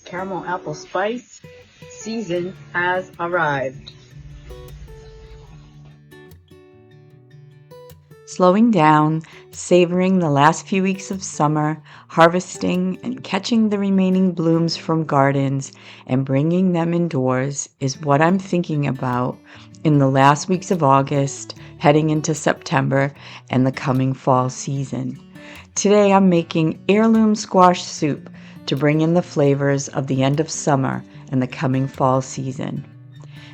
caramel apple spice season has arrived. Slowing down, savoring the last few weeks of summer, harvesting and catching the remaining blooms from gardens and bringing them indoors is what I'm thinking about in the last weeks of August, heading into September and the coming fall season. Today I'm making heirloom squash soup to bring in the flavors of the end of summer and the coming fall season.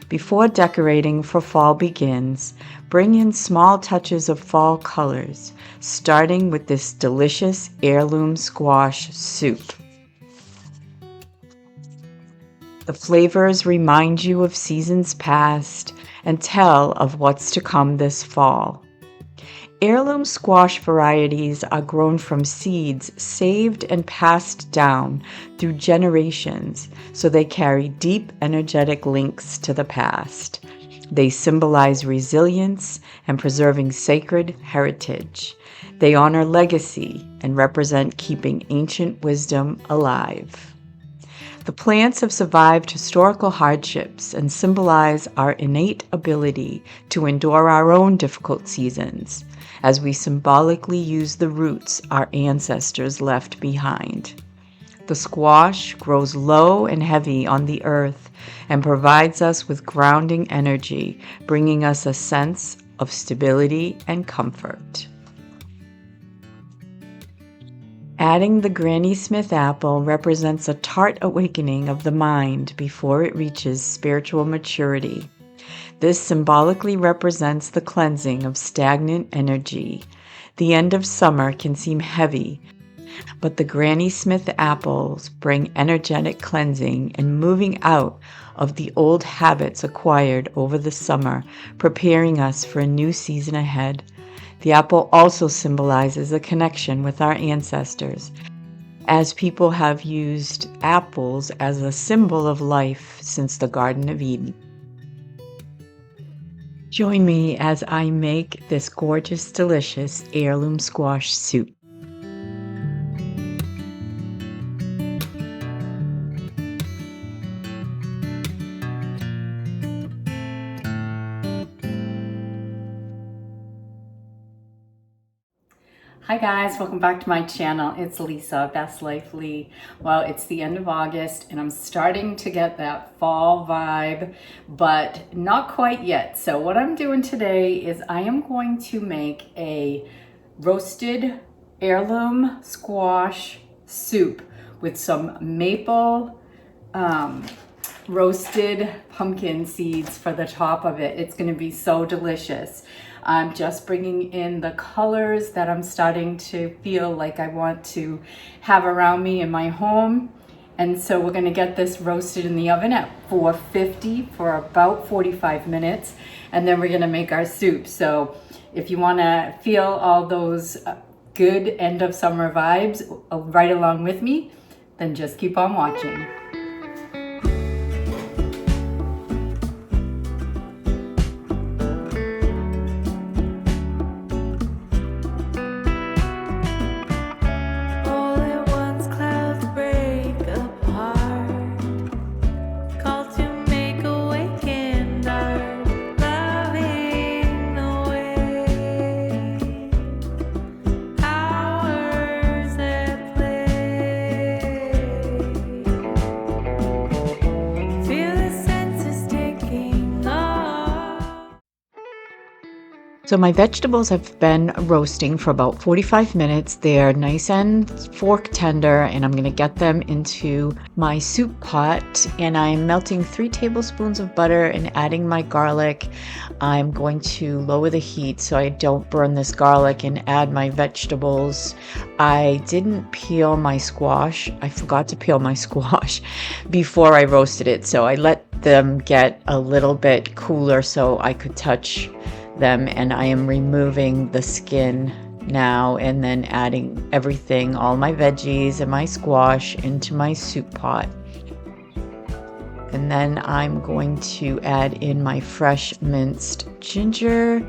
Before decorating for fall begins, bring in small touches of fall colors, starting with this delicious heirloom squash soup. The flavors remind you of seasons past and tell of what's to come this fall. Heirloom squash varieties are grown from seeds saved and passed down through generations, so they carry deep energetic links to the past. They symbolize resilience and preserving sacred heritage. They honor legacy and represent keeping ancient wisdom alive. The plants have survived historical hardships and symbolize our innate ability to endure our own difficult seasons, as we symbolically use the roots our ancestors left behind. The squash grows low and heavy on the earth and provides us with grounding energy, bringing us a sense of stability and comfort. Adding the Granny Smith apple represents a tart awakening of the mind before it reaches spiritual maturity. This symbolically represents the cleansing of stagnant energy. The end of summer can seem heavy, but the Granny Smith apples bring energetic cleansing and moving out of the old habits acquired over the summer, preparing us for a new season ahead. The apple also symbolizes a connection with our ancestors, as people have used apples as a symbol of life since the Garden of Eden. Join me as I make this gorgeous, delicious heirloom squash soup. Hi guys, welcome back to my channel. It's Lisa, Best Life Lee. Well, it's the end of August and I'm starting to get that fall vibe, but not quite yet. So what I'm doing today is I am going to make a roasted heirloom squash soup with some maple roasted pumpkin seeds for the top of it. It's going to be so delicious. I'm just bringing in the colors that I'm starting to feel like I want to have around me in my home. And so we're going to get this roasted in the oven at 450 for about 45 minutes. And then we're going to make our soup. So if you want to feel all those good end of summer vibes right along with me, then just keep on watching. So my vegetables have been roasting for about 45 minutes. They're nice and fork tender, and I'm going to get them into my soup pot. And I'm melting 3 tablespoons of butter and adding my garlic. I'm going to lower the heat so I don't burn this garlic and add my vegetables. I didn't peel my squash. I forgot to peel my squash before I roasted it. So I let them get a little bit cooler so I could touch them, and I am removing the skin now and then adding everything, all my veggies and my squash, into my soup pot. And then I'm going to add in my fresh minced ginger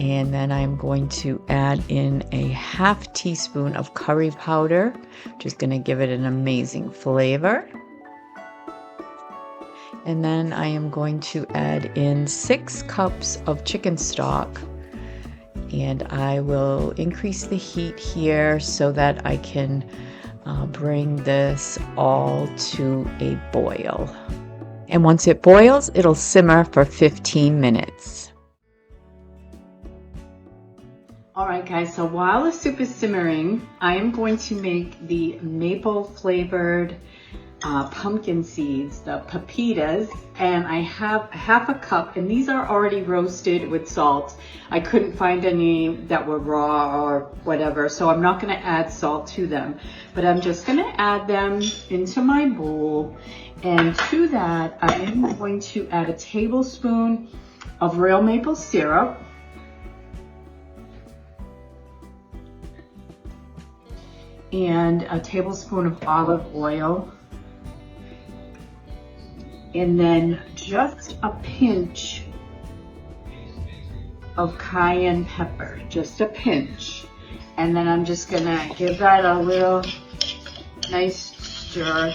And then I'm going to add in a half teaspoon of curry powder, just going to give it an amazing flavor. And then I am going to add in 6 cups of chicken stock. And I will increase the heat here so that I can bring this all to a boil. And once it boils, it'll simmer for 15 minutes. All right, guys, so while the soup is simmering, I am going to make the maple flavored pumpkin seeds, the pepitas, and I have half a cup, and these are already roasted with salt. I couldn't find any that were raw or whatever, so I'm not going to add salt to them, but I'm just going to add them into my bowl. And to that, I am going to add a tablespoon of real maple syrup, and a tablespoon of olive oil, and then just a pinch of cayenne pepper, just a pinch. And then I'm just gonna give that a little nice stir.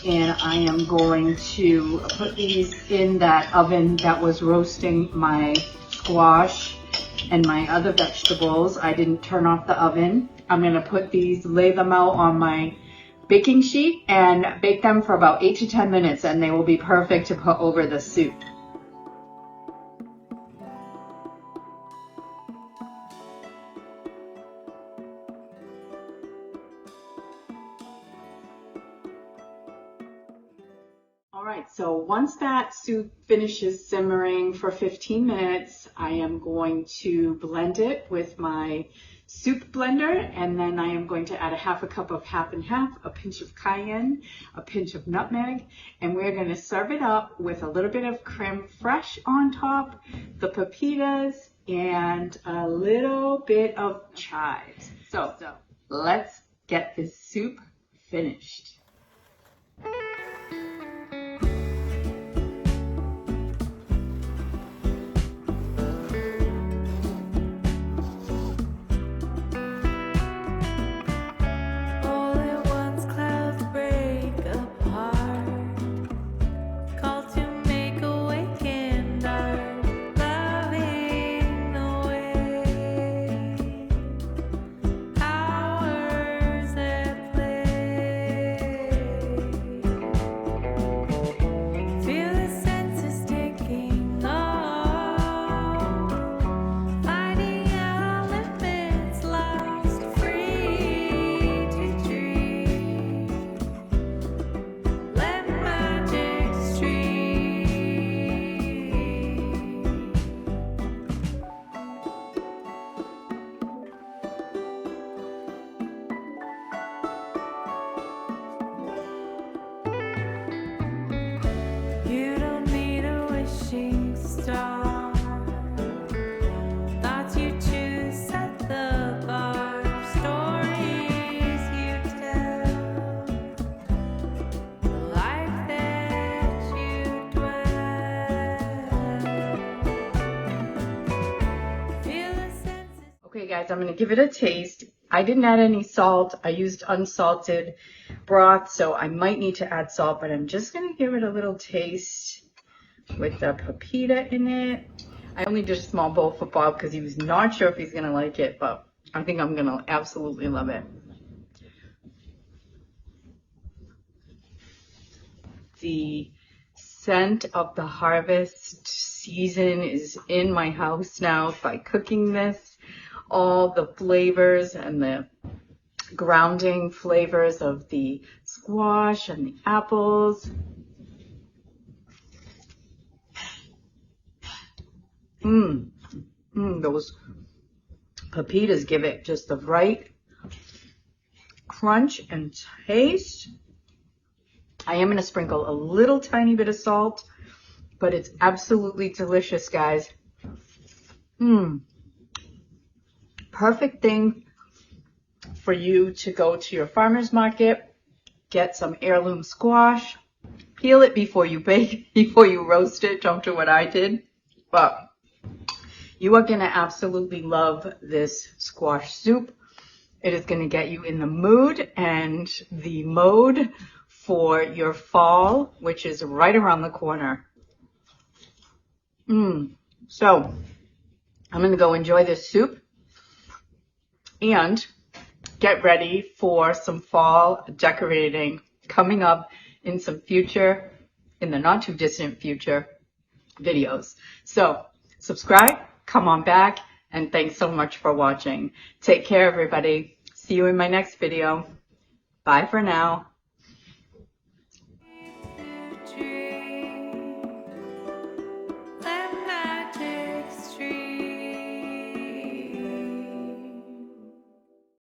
And I am going to put these in that oven that was roasting my squash and my other vegetables. I didn't turn off the oven. I'm gonna put these, lay them out on my baking sheet and bake them for about 8 to 10 minutes, and they will be perfect to put over the soup. All right, so once that soup finishes simmering for 15 minutes, I am going to blend it with my soup blender, and then I am going to add a half a cup of half and half, a pinch of cayenne, a pinch of nutmeg, and we're going to serve it up with a little bit of creme fraiche on top, the pepitas, and a little bit of chives. So let's get this soup finished. Okay guys, I'm going to give it a taste. I didn't add any salt. I used unsalted broth, so I might need to add salt, but I'm just going to give it a little taste with the pepita in it. I only did a small bowl for Bob because he was not sure if he's going to like it, but I think I'm going to absolutely love it. The scent of the harvest season is in my house now by cooking this. All the flavors and the grounding flavors of the squash and the apples. Those pepitas give it just the right crunch and taste. I am going to sprinkle a little tiny bit of salt, but it's absolutely delicious, guys. Perfect thing for you to go to your farmer's market, get some heirloom squash, peel it before you bake, before you roast it. Don't do what I did. But You are going to absolutely love this squash soup. It is going to get you in the mood and the mode for your fall, which is right around the corner. So I'm going to go enjoy this soup and get ready for some fall decorating coming up in the not too distant future videos. So subscribe, come on back, and thanks so much for watching. Take care, everybody. See you in my next video. Bye for now.